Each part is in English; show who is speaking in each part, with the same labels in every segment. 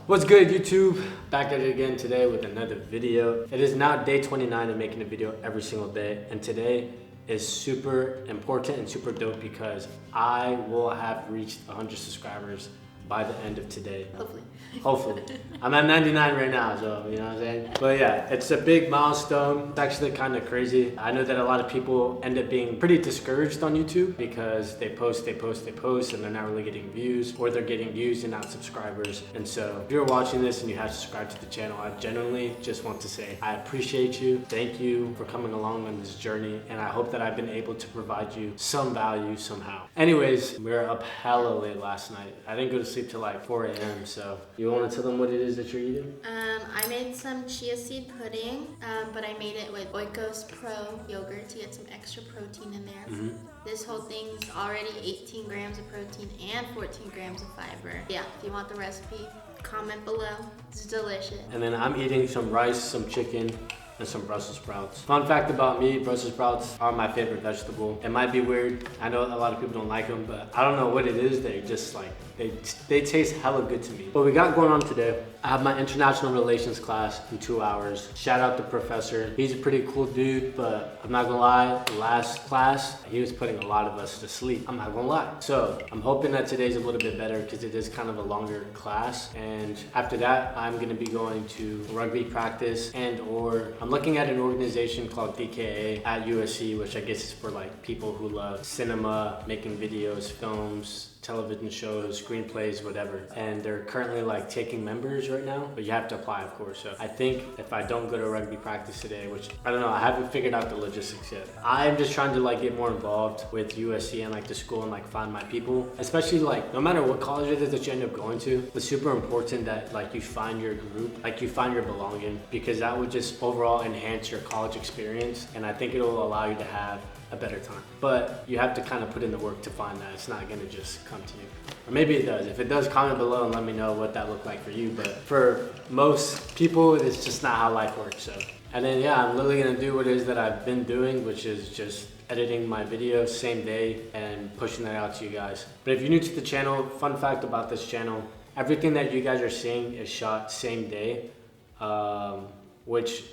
Speaker 1: What's good, YouTube? Back at it again today with another video. It is now day 29 of making a video every single day, and today is super important and super dope because I will have reached 100 subscribers by the end of today. Hopefully. I'm at 99 right now, so you know what I'm saying? But yeah, it's a big milestone. It's actually kind of crazy. I know that a lot of people end up being pretty discouraged on YouTube because they post, and they're not really getting views, or they're getting views and not subscribers. And so if you're watching this and you have subscribed to the channel, I genuinely just want to say I appreciate you. Thank you for coming along on this journey, and I hope that I've been able to provide you some value somehow. Anyways, we were up hella late last night. I didn't go to sleep till like 4 a.m. So you want to tell them what it is that you're eating?
Speaker 2: I made some chia seed pudding, but I made it with Oikos Pro yogurt to get some extra protein in there. This whole thing's already 18 grams of protein and 14 grams of fiber. Yeah, if you want the recipe, comment below. It's delicious.
Speaker 1: And then I'm eating some rice, some chicken, and some Brussels sprouts. Fun fact about me, Brussels sprouts are my favorite vegetable. It might be weird. I know a lot of people don't like them, but I don't know what it is. They just like, they taste hella good to me. What we got going on today, I have my international relations class in 2 hours. Shout out the professor. He's a pretty cool dude, but I'm not gonna lie, last class, he was putting a lot of us to sleep. I'm not gonna lie. So I'm hoping that today's a little bit better because it is kind of a longer class. And after that, I'm gonna be going to rugby practice or I'm looking at an organization called DKA at USC, which I guess is for like people who love cinema, making videos, films, television shows, screenplays, whatever. And they're currently like taking members right now, but you have to apply, of course. So I think if I don't go to rugby practice today, which I don't know, I haven't figured out the logistics yet. I'm just trying to like get more involved with USC and like the school and like find my people, especially like no matter what college it is that you end up going to, it's super important that like you find your group, like you find your belonging, because that would just overall enhance your college experience. And I think it will allow you to have a better time. But you have to kind of put in the work to find that. It's not gonna just come to you. Or maybe it does. If it does, comment below and let me know what that looked like for you. But for most people, it's just not how life works. So, and then yeah, I'm literally gonna do what it is that I've been doing, which is just editing my videos same day and pushing that out to you guys. But if you're new to the channel, fun fact about this channel, everything that you guys are seeing is shot same day, which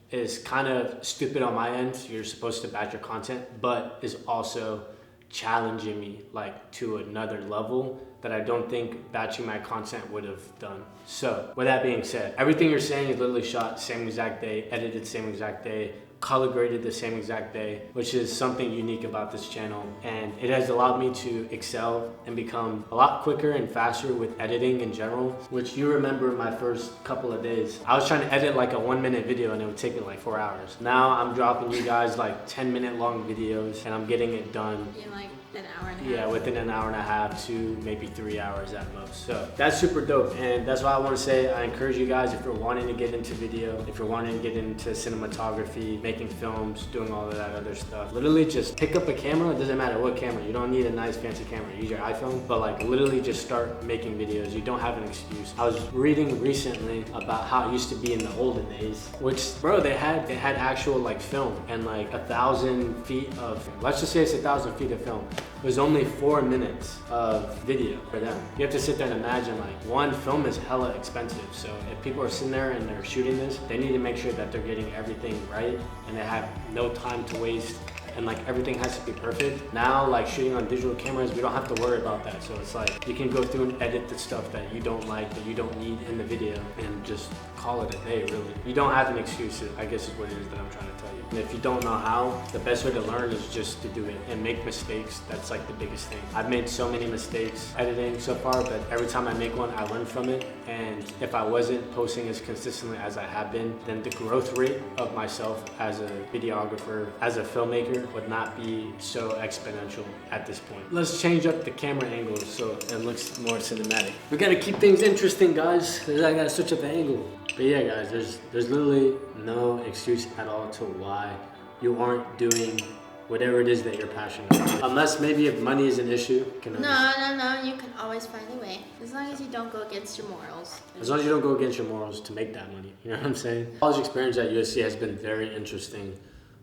Speaker 1: is kind of stupid on my end. You're supposed to batch your content, but is also challenging me like to another level that I don't think batching my content would have done. So with that being said, everything you're saying is literally shot same exact day, edited same exact day, color graded the same exact day, which is something unique about this channel. And it has allowed me to excel and become a lot quicker and faster with editing in general, which you remember my first couple of days. I was trying to edit like a 1-minute video and it would take me like 4 hours. Now I'm dropping you guys like 10-minute long videos and I'm getting it done
Speaker 2: In like an hour and a half.
Speaker 1: Yeah, within an hour and a half to maybe 3 hours at most. So that's super dope. And that's why I want to say, I encourage you guys, if you're wanting to get into video, if you're wanting to get into cinematography, making films, doing all of that other stuff, literally just pick up a camera. It doesn't matter what camera. You don't need a nice fancy camera. Use your iPhone, but like literally just start making videos. You don't have an excuse. I was reading recently about how it used to be in the olden days, which bro, they had actual like film and like 1,000 feet of, let's just say it's 1,000 feet of film. It was only 4 minutes of video for them. You have to sit there and imagine, like, one, film is hella expensive. So if people are sitting there and they're shooting this, they need to make sure that they're getting everything right and they have no time to waste. And like everything has to be perfect. Now, like shooting on digital cameras, we don't have to worry about that. So it's like you can go through and edit the stuff that you don't like, that you don't need in the video, and just call it a day, really. You don't have an excuse, I guess is what it is that I'm trying to tell you. And if you don't know how, the best way to learn is just to do it and make mistakes. That's like the biggest thing. I've made so many mistakes editing so far, but every time I make one, I learn from it. And if I wasn't posting as consistently as I have been, then the growth rate of myself as a videographer, as a filmmaker, would not be so exponential at this point. Let's change up the camera angles so it looks more cinematic. We gotta keep things interesting, guys. I gotta switch up the angle. But yeah, guys, there's literally no excuse at all to why you aren't doing whatever it is that you're passionate about. Unless maybe if money is an issue.
Speaker 2: No, you can always find a way. As long as you don't go against your morals.
Speaker 1: As long as you don't go against your morals to make that money. You know what I'm saying? College experience at USC has been very interesting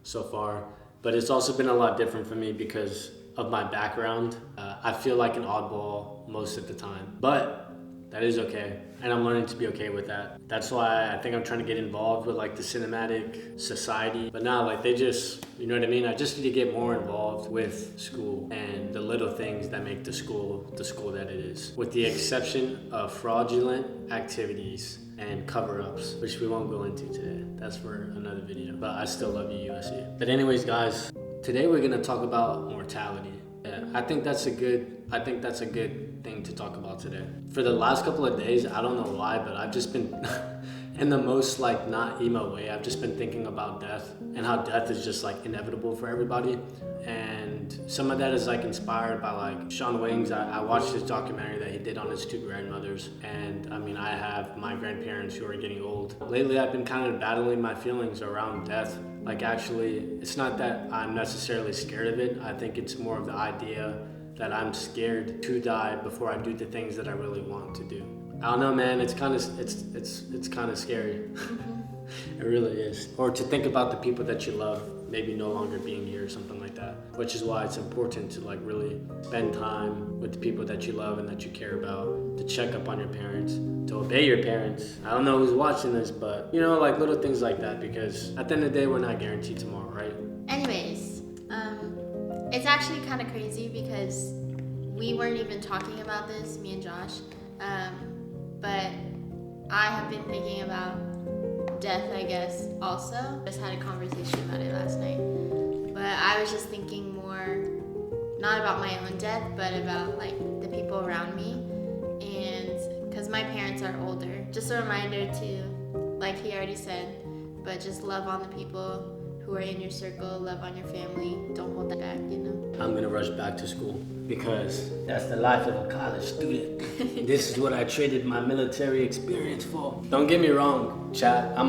Speaker 1: so far. But it's also been a lot different for me because of my background. I feel like an oddball most of the time. But That is okay. And I'm learning to be okay with that. That's why I think I'm trying to get involved with like the cinematic society. But now like they just, you know what I mean? I just need to get more involved with school and the little things that make the school that it is. With the exception of fraudulent activities and cover-ups, which we won't go into today. That's for another video. But I still love you, USC. But anyways, guys, today we're gonna talk about mortality. Yeah, I think that's a good thing to talk about today. For the last couple of days, I don't know why, but I've just been in the most like not emo way. I've just been thinking about death and how death is just like inevitable for everybody. And some of that is like inspired by like Sean Wings. I watched this documentary that he did on his 2 grandmothers. And I mean, I have my grandparents who are getting old. Lately, I've been kind of battling my feelings around death. Like actually, it's not that I'm necessarily scared of it. I think it's more of the idea that I'm scared to die before I do the things that I really want to do. I don't know, man. It's kind of scary. It really is. Or to think about the people that you love maybe no longer being here or something like that. Which is why it's important to like really spend time with the people that you love and that you care about, to check up on your parents, to obey your parents. I don't know who's watching this, but you know, like little things like that, because at the end of the day, we're not guaranteed tomorrow, right?
Speaker 2: Anyways, it's actually kind of crazy because we weren't even talking about this, me and Josh, but I have been thinking about death, I guess, also. Just had a conversation about it last night. But I was just thinking more, not about my own death, but about like the people around me. And because my parents are older, just a reminder to, like he already said, but just love on the people who are in your circle, love on your family, don't hold that back, you know? I'm
Speaker 1: gonna rush back to school because that's the life of a college student. This is what I traded my military experience for. Don't get me wrong, chat, I'm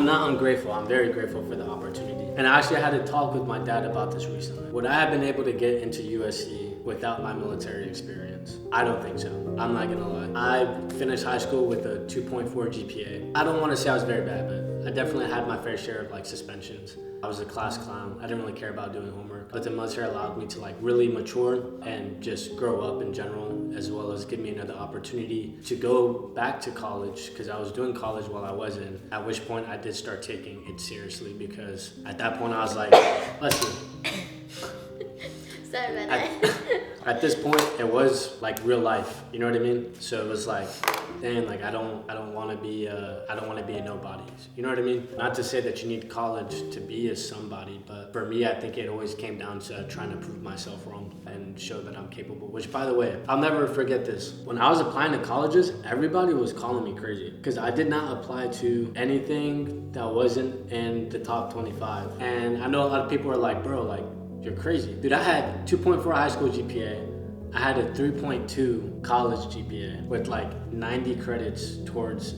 Speaker 1: not ungrateful, I'm very grateful for the opportunity. And I actually had a talk with my dad about this recently. Would I have been able to get into USC without my military experience? I don't think so. I'm not gonna lie. I finished high school with a 2.4 GPA. I don't wanna say I was very bad, but I definitely had my fair share of like suspensions. I was a class clown. I didn't really care about doing homework, but the military allowed me to like really mature and just grow up in general, as well as give me another opportunity to go back to college, because I was doing college while I was in, at which point I did start taking it seriously, because at that point I was like, let's see.
Speaker 2: Sorry about that.
Speaker 1: At this point, it was like real life. You know what I mean? So it was like, dang, like I don't want to be a nobody. You know what I mean? Not to say that you need college to be a somebody, but for me, I think it always came down to trying to prove myself wrong and show that I'm capable. Which, by the way, I'll never forget this. When I was applying to colleges, everybody was calling me crazy because I did not apply to anything that wasn't in the top 25. And I know a lot of people are like, bro, like, you're crazy. Dude, I had 2.4 high school GPA. I had a 3.2 college GPA with like 90 credits towards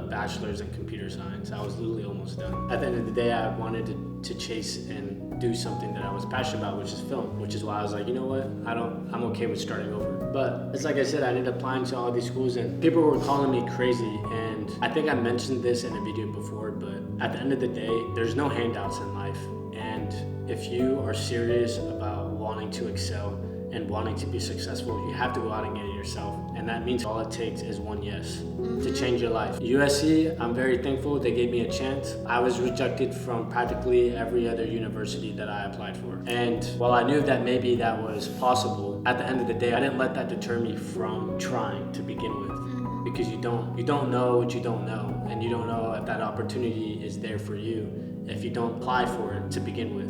Speaker 1: bachelor's in computer science. I was literally almost done. At the end of the day, I wanted to chase and do something that I was passionate about, which is film, which is why I was like, you know what? I'm okay with starting over. But it's like I said, I ended up applying to all these schools and people were calling me crazy. And I think I mentioned this in a video before, but at the end of the day, there's no handouts in life. And if you are serious about wanting to excel and wanting to be successful, you have to go out and get it yourself. And that means all it takes is one yes to change your life. USC, I'm very thankful they gave me a chance. I was rejected from practically every other university that I applied for. And while I knew that maybe that was possible, at the end of the day, I didn't let that deter me from trying to begin with. Because you don't know what you don't know, and you don't know if that opportunity is there for you if you don't apply for it to begin with.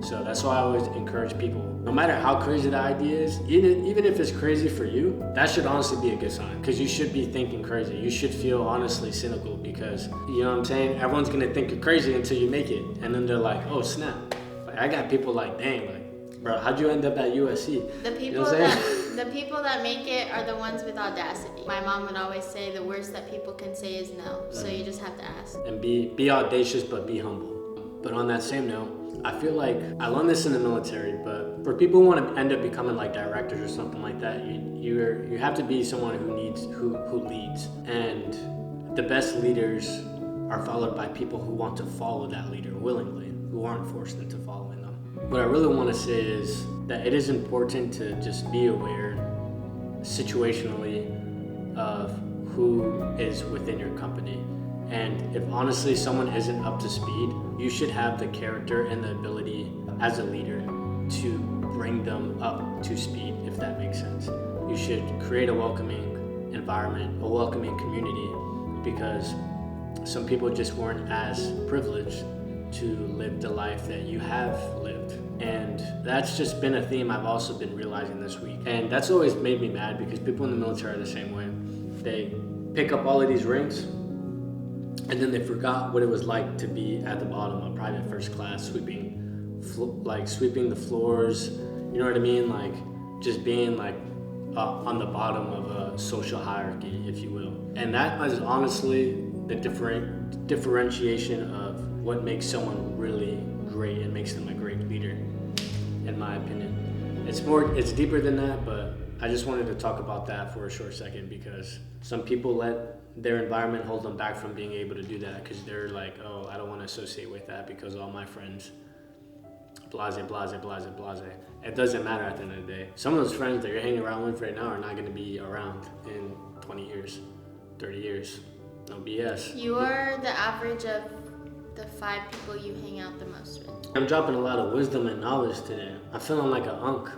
Speaker 1: So that's why I always encourage people, no matter how crazy the idea is, even if it's crazy for you, that should honestly be a good sign, because you should be thinking crazy. You should feel honestly cynical, because you know what I'm saying? Everyone's gonna think you're crazy until you make it, and then they're like, oh snap. Like I got people like, dang, like, bro, how'd you end up at USC?
Speaker 2: The people the people that make it are the ones with audacity. My mom would always say the worst that people can say is no, so you just have to ask.
Speaker 1: And be audacious, but be humble. But on that same note, I feel like I learned this in the military, but for people who want to end up becoming like directors or something like that, you have to be someone who leads. And the best leaders are followed by people who want to follow that leader willingly, who aren't forced into following them. What I really want to say is that it is important to just be aware situationally of who is within your company. And if honestly someone isn't up to speed, you should have the character and the ability as a leader to bring them up to speed, if that makes sense. You should create a welcoming environment, a welcoming community, because some people just weren't as privileged to live the life that you have lived. And that's just been a theme I've also been realizing this week. And that's always made me mad, because people in the military are the same way. They pick up all of these ranks, and then they forgot what it was like to be at the bottom of private first class, sweeping the floors, you know what I mean? Like just being like on the bottom of a social hierarchy, if you will. And that is honestly the differentiation of what makes someone really great and makes them a great leader, in my opinion. It's deeper than that, but I just wanted to talk about that for a short second, because some people let their environment hold them back from being able to do that, because they're like, oh, I don't want to associate with that because all my friends, blase, blase, blase, blase. It doesn't matter at the end of the day. Some of those friends that you're hanging around with right now are not going to be around in 20 years, 30 years. No BS.
Speaker 2: You are the average of the 5 people you hang out the most with.
Speaker 1: I'm dropping a lot of wisdom and knowledge today. I'm feeling like an unk.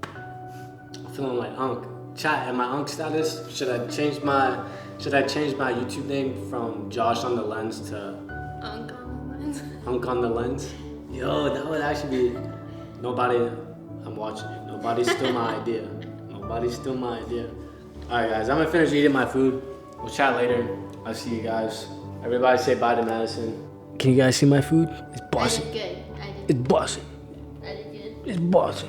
Speaker 1: I'm feeling like unk. Chat, am I unk status? Should I change my YouTube name from Josh on the Lens to
Speaker 2: Unk on the Lens?
Speaker 1: Unk on the Lens? Yo, that would actually be... Nobody... I'm watching you. Nobody steal my idea. Nobody steal my idea. Alright guys, I'm gonna finish eating my food. We'll chat later. I'll see you guys. Everybody say bye to Madison. Can you guys see my food? It's bossy.
Speaker 2: I did good.
Speaker 1: It's bossy.
Speaker 2: I did good.
Speaker 1: It's bossy.